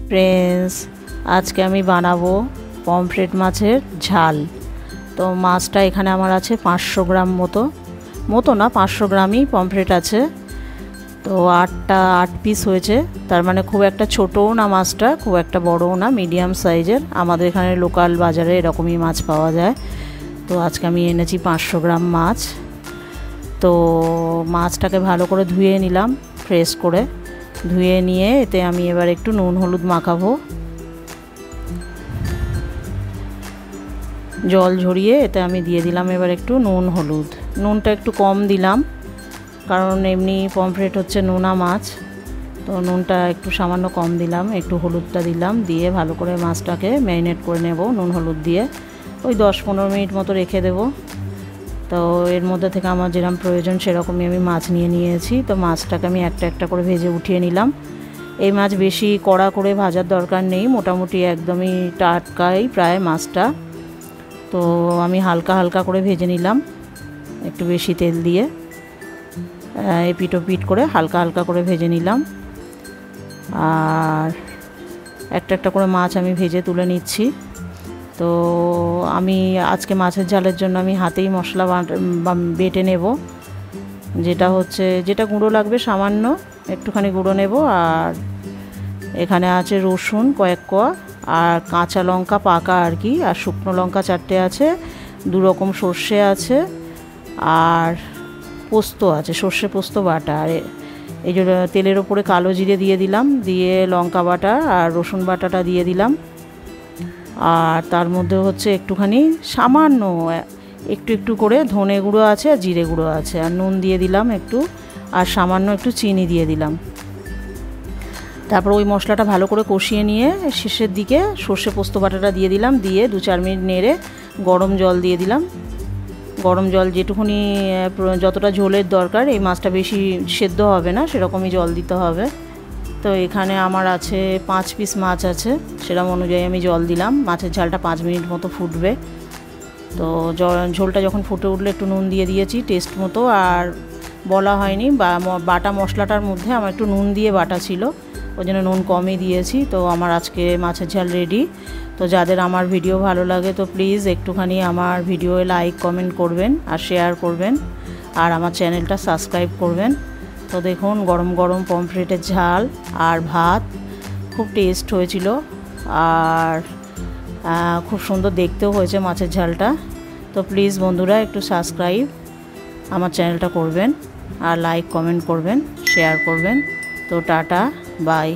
Friends आज के आमी बानाबो पमफ्रेट माछेर झाल। तो माछटा एखाने आमार आछे 500 ग्राम मतो ना 500 ग्रामई पमफ्रेट आछे। तो 8 पिस होयेछे, तार माने खूब एकटा छोटो ना माछटा, खूब एकटा बड़ो ना, मिडियाम साइजेर। आमादेर एखाने लोकाल बाजारे एरकमई माछ पाওয়া যায়। तो आज के आमी এনেছি 500 ग्राम माछ। तो माछटाके भालो करे धुए निलाम, फ्रेश करे धुए निये एते आमी एबार एकटू नुन हलुद माखाबो। जल झरिए एते आमी दिए दिलाम एबार एकटू नुन हलुद। नुनटा एकटू कम दिलाम कारण एमनी पमफ्रेट होच्छे नुना माछ, तो नुनटा एकटू सामान्य कम दिलाम। एकटू हलुदटा दिलाम, दिए भालो करे माछटाके मैरिनेट करे नेब नुन हलुद दिए। ओई 10-15 मिनट मतो रेखे देबो। तो एर मध्य थेके आमार जेरकम प्रयोजन सेरकमई आमी माछ निये निয়েছি। तो माछटाके आमी एकटा एकटा करे भेजे उठिए निलाम। এই মাছ বেশি কড়া করে ভাজার দরকার নেই, মোটামুটি একদমই টাটকাই প্রায় মাছটা। তো আমি হালকা হালকা করে ভেজে নিলাম একটু বেশি তেল দিয়ে, এপিট ওপিট করে হালকা হালকা করে ভেজে নিলাম। আর একটা একটা করে মাছ আমি ভেজে তুলে নিচ্ছি। তো আমি আজকে মাছের ঝালের জন্য আমি হাতেই মশলা বেটে নেব, যেটা গুঁড়ো লাগবে সামান্য একটুখানি গুঁড়ো নেব। আর এখানে আছে রসুন কয়েক কোয়া, আর কাঁচা লঙ্কা পাকা আর কি, আর শুকনো লঙ্কা 4টে আছে, 2 রকম সর্ষে আছে, আর পোস্ত আছে, সর্ষে পোস্ত বাটা। আর এই যে তেলের ওপরে কালো জিরে দিয়ে দিলাম, দিয়ে লঙ্কা বাটা আর রসুন বাটাটা দিয়ে দিলাম। আর তার মধ্যে হচ্ছে একটুখানি সামান্য একটু একটু করে ধনে গুঁড়ো আছে আর জিরে গুঁড়ো আছে, আর নুন দিয়ে দিলাম একটু, আর সামান্য একটু চিনি দিয়ে দিলাম। তারপর ওই মশলাটা ভালো করে কষিয়ে নিয়ে শেষের দিকে সর্ষে পোস্ত বাটাটা দিয়ে দিলাম, দিয়ে 2-4 মিনিট নেড়ে গরম জল দিয়ে দিলাম। গরম জল যেটুকুনি যতটা ঝোলের দরকার, এই মাছটা বেশি সেদ্ধ হবে না সেরকমই জল দিতে হবে। তো এখানে আমার আছে 5 পিস মাছ আছে, সেরকম অনুযায়ী আমি জল দিলাম। মাছের ঝালটা 5 মিনিট মতো ফুটবে। তো ঝোলটা যখন ফুটে উঠলে একটু নুন দিয়ে দিয়েছি টেস্ট মতো। আর বলা হয়নি বাটা মশলাটার মধ্যে আমার একটু নুন দিয়ে বাটা ছিল, ওই জন্য নুন কমই দিয়েছি। তো আমার আজকে মাছের ঝাল রেডি। তো যাদের আমার ভিডিও ভালো লাগে তো প্লিজ একটুখানি আমার ভিডিওয়ে লাইক কমেন্ট করবেন আর শেয়ার করবেন, আর আমার চ্যানেলটা সাবস্ক্রাইব করবেন। তো দেখুন গরম গরম পমফ্রেটের ঝাল আর ভাত খুব টেস্ট হয়েছিল, আর খুব সুন্দর দেখতেও হয়েছে মাছের ঝালটা। তো প্লিজ বন্ধুরা একটু সাবস্ক্রাইব আমার চ্যানেলটা করবেন, আর লাইক কমেন্ট করবেন, শেয়ার করবেন। তো টাটা বাই।